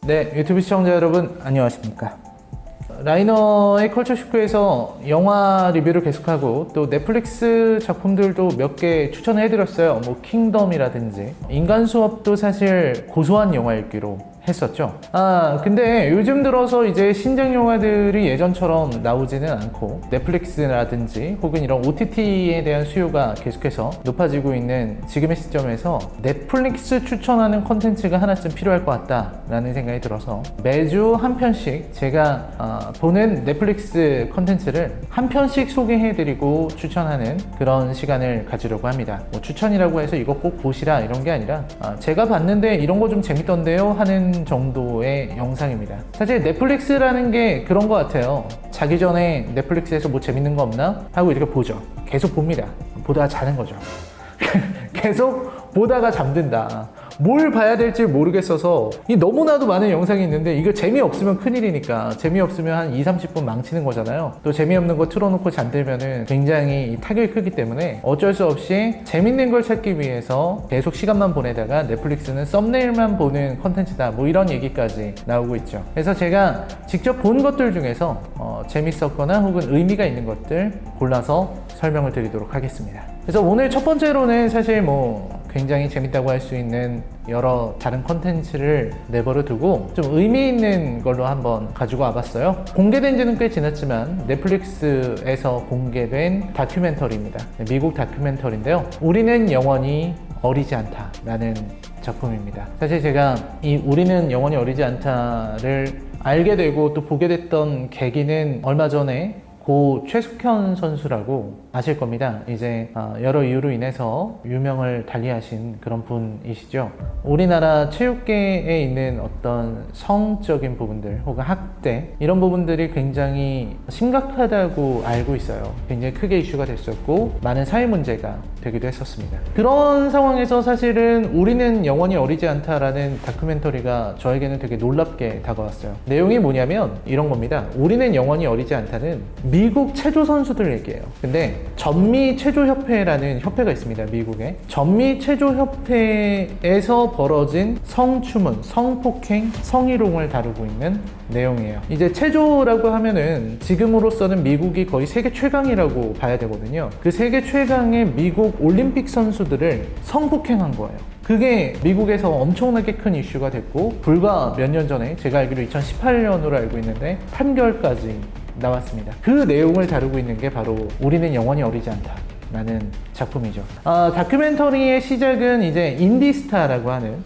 네, 유튜브 시청자 여러분 안녕하십니까. 라이너의 컬처쇼크에서 영화 리뷰를 계속하고 또 넷플릭스 작품들도 몇 개 추천을 해드렸어요. 뭐 킹덤이라든지 인간 수업도 사실 고소한 영화였기로 했었죠. 근데 요즘 들어서 이제 신작 영화들이 예전처럼 나오지는 않고 넷플릭스라든지 혹은 이런 OTT에 대한 수요가 계속해서 높아지고 있는 지금의 시점에서 넷플릭스 추천하는 콘텐츠가 하나쯤 필요할 것 같다라는 생각이 들어서 매주 한 편씩 제가 보는 넷플릭스 콘텐츠를 한 편씩 소개해드리고 추천하는 그런 시간을 가지려고 합니다. 뭐 추천이라고 해서 이거 꼭 보시라 이런 게 아니라 제가 봤는데 이런 거 좀 재밌던데요 하는 정도의 영상입니다. 사실 넷플릭스라는 게 그런 것 같아요. 자기 전에 넷플릭스에서 뭐 재밌는 거 없나? 하고 이렇게 보죠. 계속 봅니다. 보다가 자는 거죠. 계속 보다가 잠든다. 뭘 봐야 될지 모르겠어서 너무나도 많은 영상이 있는데 이거 재미없으면 큰일이니까 재미없으면 한 20-30분 망치는 거잖아요. 또 재미없는 거 틀어놓고 잠들면은 굉장히 타격이 크기 때문에 어쩔 수 없이 재밌는 걸 찾기 위해서 계속 시간만 보내다가 넷플릭스는 썸네일만 보는 컨텐츠다 뭐 이런 얘기까지 나오고 있죠. 그래서 제가 직접 본 것들 중에서 재밌었거나 혹은 의미가 있는 것들 골라서 설명을 드리도록 하겠습니다. 그래서 오늘 첫 번째로는 사실 뭐 굉장히 재밌다고 할 수 있는 여러 다른 컨텐츠를 내버려 두고 좀 의미 있는 걸로 한번 가지고 와봤어요. 공개된 지는 꽤 지났지만 넷플릭스에서 공개된 다큐멘터리입니다. 미국 다큐멘터리인데요. 우리는 영원히 어리지 않다 라는 작품입니다. 사실 제가 이 우리는 영원히 어리지 않다를 알게 되고 또 보게 됐던 계기는 얼마 전에 고 최숙현 선수라고 아실 겁니다. 이제 여러 이유로 인해서 유명을 달리하신 그런 분이시죠. 우리나라 체육계에 있는 어떤 성적인 부분들 혹은 학대 이런 부분들이 굉장히 심각하다고 알고 있어요. 굉장히 크게 이슈가 됐었고 많은 사회 문제가 되기도 했었습니다. 그런 상황에서 사실은 우리는 영원히 어리지 않다라는 다큐멘터리가 저에게는 되게 놀랍게 다가왔어요. 내용이 뭐냐면 이런 겁니다. 우리는 영원히 어리지 않다는 미국 체조 선수들 얘기예요. 근데 전미체조협회라는 협회가 있습니다. 미국에. 전미체조협회에서 벌어진 성추문, 성폭행, 성희롱을 다루고 있는 내용이에요. 이제 체조라고 하면은 지금으로서는 미국이 거의 세계 최강이라고 봐야 되거든요. 그 세계 최강의 미국 올림픽 선수들을 성폭행한 거예요. 그게 미국에서 엄청나게 큰 이슈가 됐고 불과 몇 년 전에 제가 알기로 2018년으로 알고 있는데 판결까지 나왔습니다. 그 내용을 다루고 있는 게 바로 우리는 영원히 어리지 않다 라는 작품이죠. 다큐멘터리의 시작은 이제 인디스타라고 하는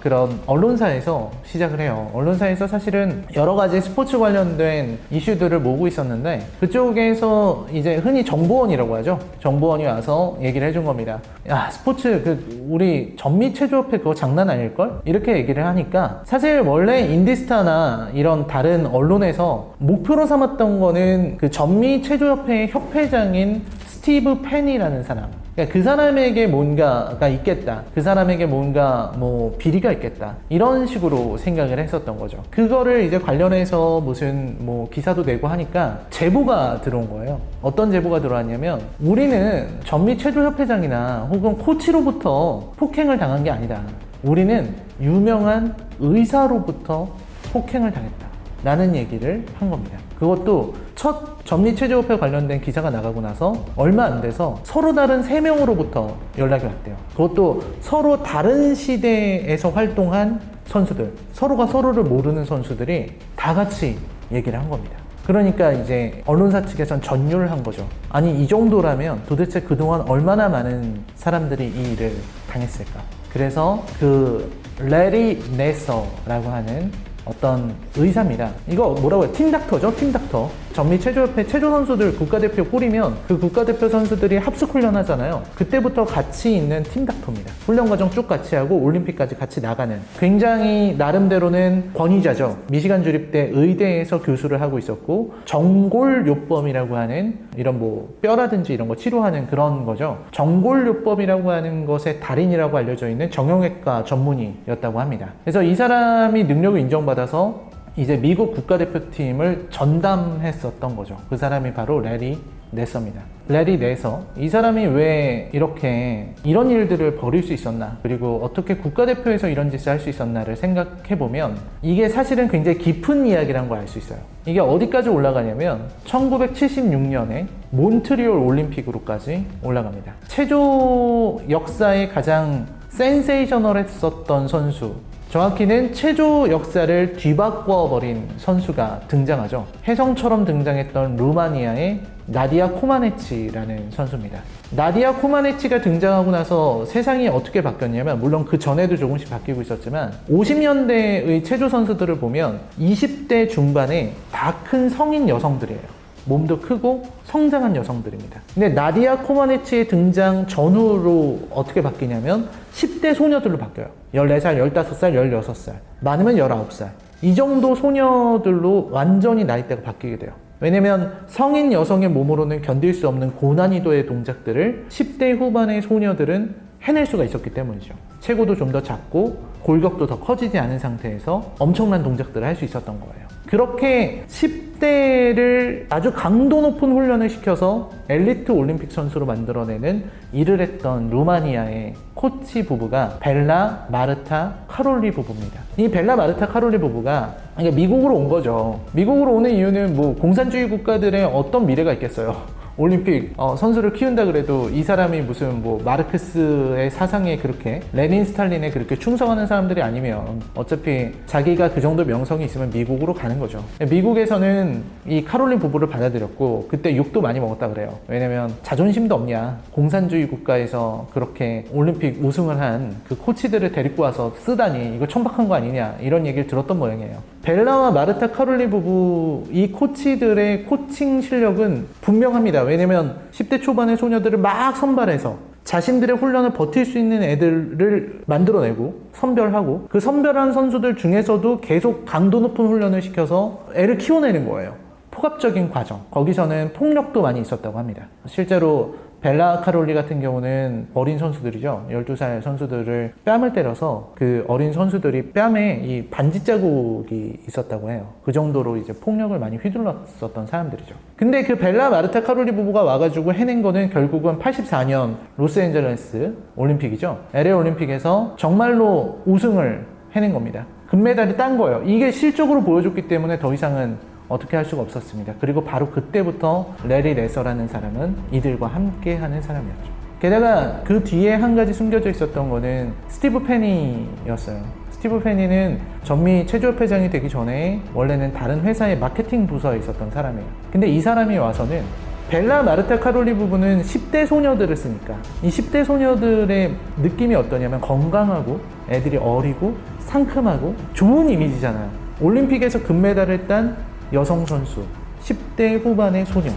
그런 언론사에서 시작을 해요. 언론사에서 사실은 여러 가지 스포츠 관련된 이슈들을 모으고 있었는데 그쪽에서 이제 흔히 정보원이라고 하죠. 정보원이 와서 얘기를 해준 겁니다. 야, 스포츠 우리 전미체조협회 그거 장난 아닐걸? 이렇게 얘기를 하니까 사실 원래 인디스타나 이런 다른 언론에서 목표로 삼았던 거는 그 전미체조협회의 협회장인 스티브 펜이라는 사람. 그러니까 그 사람에게 뭔가가 있겠다. 그 사람에게 뭔가 뭐 비리가 있겠다. 이런 식으로 생각을 했었던 거죠. 그거를 이제 관련해서 무슨 뭐 기사도 내고 하니까 제보가 들어온 거예요. 어떤 제보가 들어왔냐면 우리는 전미체조협회장이나 혹은 코치로부터 폭행을 당한 게 아니다. 우리는 유명한 의사로부터 폭행을 당했다. 라는 얘기를 한 겁니다. 그것도 첫 전미체조협회 관련된 기사가 나가고 나서 얼마 안 돼서 서로 다른 3명으로부터 연락이 왔대요. 그것도 서로 다른 시대에서 활동한 선수들, 서로가 서로를 모르는 선수들이 다 같이 얘기를 한 겁니다. 그러니까 이제 언론사 측에선 전율을 한 거죠. 아니 이 정도라면 도대체 그동안 얼마나 많은 사람들이 이 일을 당했을까. 그래서 그 레리 네서라고 하는 어떤 의사입니다. 이거 뭐라고 해요? 팀닥터죠? 팀닥터. 전미체조협회 체조 선수들 국가대표 뿌리면 그 국가대표 선수들이 합숙훈련 하잖아요. 그때부터 같이 있는 팀닥터입니다. 훈련 과정 쭉 같이 하고 올림픽까지 같이 나가는 굉장히 나름대로는 권위자죠. 미시간 주립대 의대에서 교수를 하고 있었고 정골요법이라고 하는 이런 뭐 뼈라든지 이런 거 치료하는 그런 거죠. 정골요법이라고 하는 것의 달인이라고 알려져 있는 정형외과 전문의였다고 합니다. 그래서 이 사람이 능력을 인정받아서 이제 미국 국가대표팀을 전담했었던 거죠. 그 사람이 바로 레리 네서입니다. 레리 네서, 이 사람이 왜 이렇게 이런 일들을 벌일 수 있었나, 그리고 어떻게 국가대표에서 이런 짓을 할 수 있었나를 생각해보면 이게 사실은 굉장히 깊은 이야기라는 걸 알 수 있어요. 이게 어디까지 올라가냐면 1976년에 몬트리올 올림픽으로까지 올라갑니다. 체조 역사의 가장 센세이셔널했었던 선수, 정확히는 체조 역사를 뒤바꿔버린 선수가 등장하죠. 혜성처럼 등장했던 루마니아의 나디아 코마네치라는 선수입니다. 나디아 코마네치가 등장하고 나서 세상이 어떻게 바뀌었냐면, 물론 그 전에도 조금씩 바뀌고 있었지만 50년대의 체조 선수들을 보면 20대 중반에 다 큰 성인 여성들이에요. 몸도 크고 성장한 여성들입니다. 근데 나디아 코마네치의 등장 전후로 어떻게 바뀌냐면 10대 소녀들로 바뀌어요. 14살, 15살, 16살, 많으면 19살. 이 정도 소녀들로 완전히 나이대가 바뀌게 돼요. 왜냐면 성인 여성의 몸으로는 견딜 수 없는 고난이도의 동작들을 10대 후반의 소녀들은 해낼 수가 있었기 때문이죠. 체구도 좀 더 작고 골격도 더 커지지 않은 상태에서 엄청난 동작들을 할 수 있었던 거예요. 그렇게 10대를 아주 강도 높은 훈련을 시켜서 엘리트 올림픽 선수로 만들어내는 일을 했던 루마니아의 코치 부부가 벨라, 마르타, 카롤리 부부입니다. 이 벨라, 마르타, 카롤리 부부가 미국으로 온 거죠. 미국으로 오는 이유는 뭐 공산주의 국가들의 어떤 미래가 있겠어요. 올림픽 선수를 키운다 그래도 이 사람이 무슨 뭐 마르크스의 사상에 그렇게, 레닌, 스탈린에 그렇게 충성하는 사람들이 아니면 어차피 자기가 그 정도 명성이 있으면 미국으로 가는 거죠. 미국에서는 이 카롤린 부부를 받아들였고 그때 욕도 많이 먹었다 그래요. 왜냐면 자존심도 없냐, 공산주의 국가에서 그렇게 올림픽 우승을 한 그 코치들을 데리고 와서 쓰다니 이거 천박한 거 아니냐, 이런 얘기를 들었던 모양이에요. 벨라와 마르타 카롤리 부부, 이 코치들의 코칭 실력은 분명합니다. 왜냐면 10대 초반의 소녀들을 막 선발해서 자신들의 훈련을 버틸 수 있는 애들을 만들어내고 선별하고, 그 선별한 선수들 중에서도 계속 강도 높은 훈련을 시켜서 애를 키워내는 거예요. 폭압적인 과정, 거기서는 폭력도 많이 있었다고 합니다. 실제로 벨라 카롤리 같은 경우는 어린 선수들이죠. 12살 선수들을 뺨을 때려서 그 어린 선수들이 뺨에 이 반지 자국이 있었다고 해요. 그 정도로 이제 폭력을 많이 휘둘렀었던 사람들이죠. 근데 그 벨라, 마르타 카롤리 부부가 와가지고 해낸 거는 결국은 84년 로스앤젤레스 올림픽이죠. LA 올림픽에서 정말로 우승을 해낸 겁니다. 금메달을 딴 거예요. 이게 실적으로 보여줬기 때문에 더 이상은 어떻게 할 수가 없었습니다. 그리고 바로 그때부터 레리 네서라는 사람은 이들과 함께 하는 사람이었죠. 게다가 그 뒤에 한 가지 숨겨져 있었던 거는 스티브 페니였어요. 스티브 페니는 전미 체조협회장이 되기 전에 원래는 다른 회사의 마케팅 부서에 있었던 사람이에요. 근데 이 사람이 와서는 벨라, 마르타 카롤리 부부는 10대 소녀들을 쓰니까 이 10대 소녀들의 느낌이 어떠냐면 건강하고 애들이 어리고 상큼하고 좋은 이미지잖아요. 올림픽에서 금메달을 딴 여성 선수, 10대 후반의 소녀,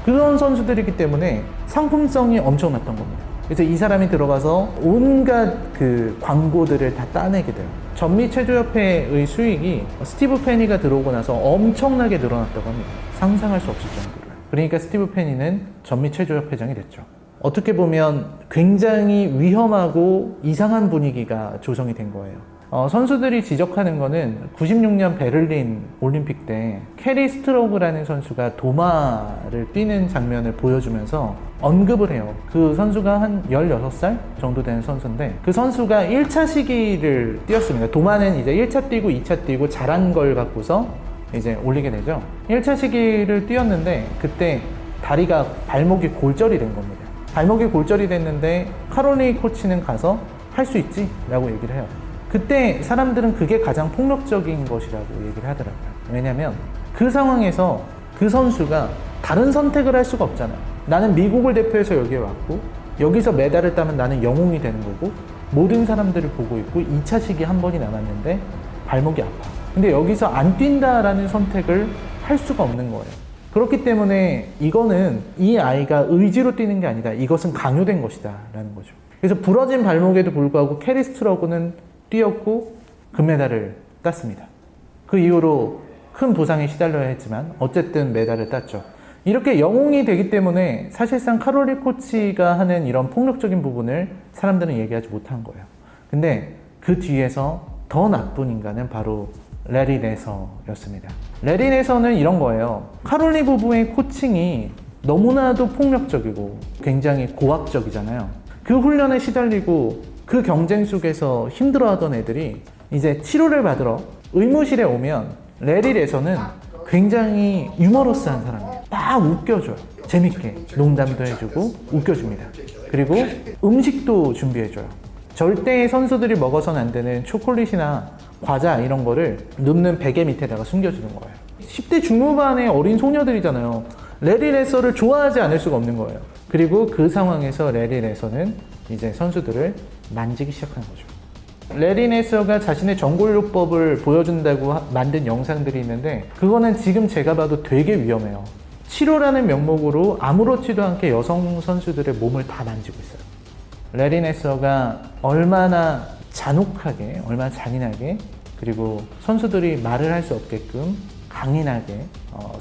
그런 선수들이기 때문에 상품성이 엄청났던 겁니다. 그래서 이 사람이 들어가서 온갖 그 광고들을 다 따내게 돼요. 전미체조협회의 수익이 스티브 페니가 들어오고 나서 엄청나게 늘어났다고 합니다. 상상할 수 없을 정도로. 그러니까 스티브 페니는 전미체조협회장이 됐죠. 어떻게 보면 굉장히 위험하고 이상한 분위기가 조성이 된 거예요. 선수들이 지적하는 거는 96년 베를린 올림픽 때 캐리 스트로그라는 선수가 도마를 뛰는 장면을 보여주면서 언급을 해요. 그 선수가 한 16살 정도 되는 선수인데 그 선수가 1차 시기를 뛰었습니다. 도마는 이제 1차 뛰고 2차 뛰고 잘한 걸 갖고서 이제 올리게 되죠. 1차 시기를 뛰었는데 그때 다리가, 발목이 골절이 된 겁니다. 발목이 골절이 됐는데 카롤리 코치는 가서 할 수 있지? 라고 얘기를 해요. 그때 사람들은 그게 가장 폭력적인 것이라고 얘기를 하더라고요. 왜냐면 그 상황에서 그 선수가 다른 선택을 할 수가 없잖아요. 나는 미국을 대표해서 여기에 왔고 여기서 메달을 따면 나는 영웅이 되는 거고 모든 사람들을 보고 있고 2차 시기 한 번이 남았는데 발목이 아파. 근데 여기서 안 뛴다라는 선택을 할 수가 없는 거예요. 그렇기 때문에 이거는 이 아이가 의지로 뛰는 게 아니다. 이것은 강요된 것이다 라는 거죠. 그래서 부러진 발목에도 불구하고 캐리 스트로그는 뛰었고 금메달을 땄습니다. 그 이후로 큰 부상에 시달려야 했지만 어쨌든 메달을 땄죠. 이렇게 영웅이 되기 때문에 사실상 카롤리 코치가 하는 이런 폭력적인 부분을 사람들은 얘기하지 못한 거예요. 근데 그 뒤에서 더 나쁜 인간은 바로 레리 내서였습니다. 레리 내서는 이런 거예요. 카롤리 부부의 코칭이 너무나도 폭력적이고 굉장히 고압적이잖아요. 그 훈련에 시달리고 그 경쟁 속에서 힘들어하던 애들이 이제 치료를 받으러 의무실에 오면 레리 내서는 굉장히 유머러스한 사람이에요. 막 웃겨줘요. 재밌게 농담도 해주고 웃겨줍니다. 그리고 음식도 준비해줘요. 절대 선수들이 먹어서는 안 되는 초콜릿이나 과자 이런 거를 눕는 베개 밑에다가 숨겨주는 거예요. 10대 중후반의 어린 소녀들이잖아요. 레리 레서를 좋아하지 않을 수가 없는 거예요. 그리고 그 상황에서 레리 레서는 이제 선수들을 만지기 시작하는 거죠. 레리 레서가 자신의 정골요법을 보여준다고 만든 영상들이 있는데 그거는 지금 제가 봐도 되게 위험해요. 치료라는 명목으로 아무렇지도 않게 여성 선수들의 몸을 다 만지고 있어요. 레리 레서가 얼마나 잔혹하게, 얼마나 잔인하게, 그리고 선수들이 말을 할 수 없게끔 강인하게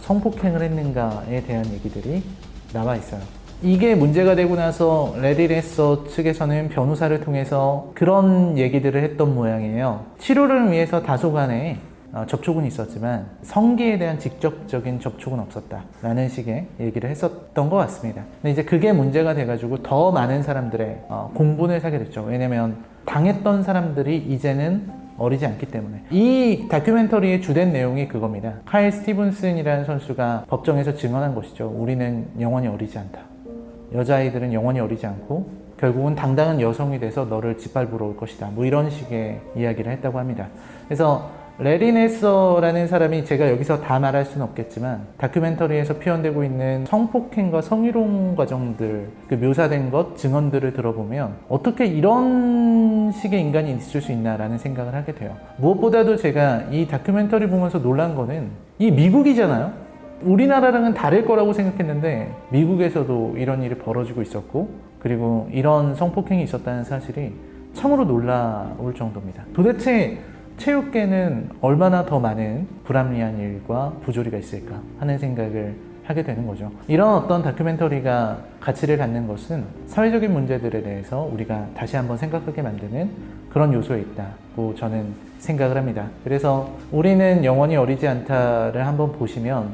성폭행을 했는가에 대한 얘기들이 나와 있어요. 이게 문제가 되고 나서 레리 레서 측에서는 변호사를 통해서 그런 얘기들을 했던 모양이에요. 치료를 위해서 다소간의 접촉은 있었지만 성기에 대한 직접적인 접촉은 없었다 라는 식의 얘기를 했었던 것 같습니다. 근데 이제 그게 문제가 돼가지고 더 많은 사람들의 공분을 사게 됐죠. 왜냐면 당했던 사람들이 이제는 어리지 않기 때문에. 이 다큐멘터리의 주된 내용이 그겁니다. 카일 스티븐슨이라는 선수가 법정에서 증언한 것이죠. 우리는 영원히 어리지 않다. 여자아이들은 영원히 어리지 않고 결국은 당당한 여성이 돼서 너를 짓밟으러 올 것이다. 뭐 이런 식의 이야기를 했다고 합니다. 그래서 레리 내서라는 사람이 제가 여기서 다 말할 수는 없겠지만 다큐멘터리에서 표현되고 있는 성폭행과 성희롱 과정들, 그 묘사된 것, 증언들을 들어보면 어떻게 이런 식의 인간이 있을 수 있나라는 생각을 하게 돼요. 무엇보다도 제가 이 다큐멘터리 보면서 놀란 거는 이 미국이잖아요. 우리나라랑은 다를 거라고 생각했는데 미국에서도 이런 일이 벌어지고 있었고 그리고 이런 성폭행이 있었다는 사실이 참으로 놀라울 정도입니다. 도대체 체육계는 얼마나 더 많은 불합리한 일과 부조리가 있을까 하는 생각을 하게 되는 거죠. 이런 어떤 다큐멘터리가 가치를 갖는 것은 사회적인 문제들에 대해서 우리가 다시 한번 생각하게 만드는 그런 요소에 있다고 저는 생각을 합니다. 그래서 우리는 영원히 어리지 않다를 한번 보시면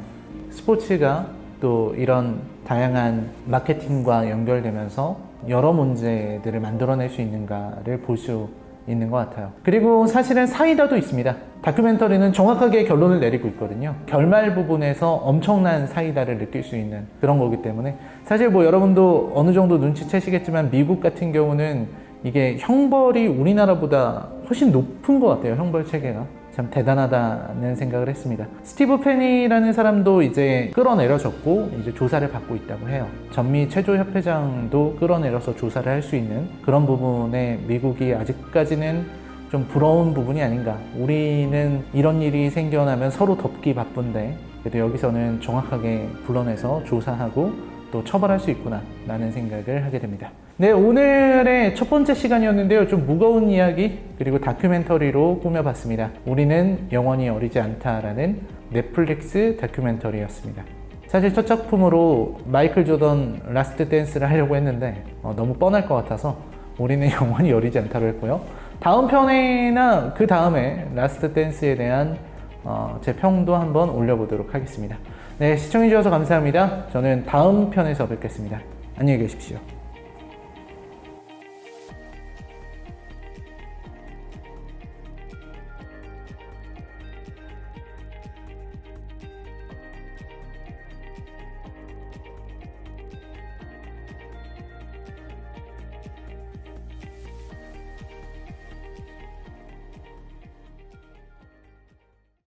스포츠가 또 이런 다양한 마케팅과 연결되면서 여러 문제들을 만들어낼 수 있는가를 볼 수 있는 것 같아요. 그리고 사실은 사이다도 있습니다. 다큐멘터리는 정확하게 결론을 내리고 있거든요. 결말 부분에서 엄청난 사이다를 느낄 수 있는 그런 거기 때문에 사실 뭐 여러분도 어느 정도 눈치채시겠지만 미국 같은 경우는 이게 형벌이 우리나라보다 훨씬 높은 것 같아요. 형벌 체계가. 참 대단하다는 생각을 했습니다. 스티브 페니라는 사람도 이제 끌어내려졌고 이제 조사를 받고 있다고 해요. 전미 체조협회장도 끌어내려서 조사를 할 수 있는 그런 부분에 미국이 아직까지는 좀 부러운 부분이 아닌가. 우리는 이런 일이 생겨나면 서로 덮기 바쁜데 그래도 여기서는 정확하게 불러내서 조사하고 또 처벌할 수 있구나 라는 생각을 하게 됩니다. 네, 오늘의 첫 번째 시간이었는데요. 좀 무거운 이야기 그리고 다큐멘터리로 꾸며봤습니다. 우리는 영원히 어리지 않다라는 넷플릭스 다큐멘터리였습니다. 사실 첫 작품으로 마이클 조던 라스트 댄스를 하려고 했는데 너무 뻔할 것 같아서 우리는 영원히 어리지 않다로 했고요. 다음 편이나 그 다음에 라스트 댄스에 대한 제 평도 한번 올려보도록 하겠습니다. 네, 시청해주셔서 감사합니다. 저는 다음 편에서 뵙겠습니다. 안녕히 계십시오.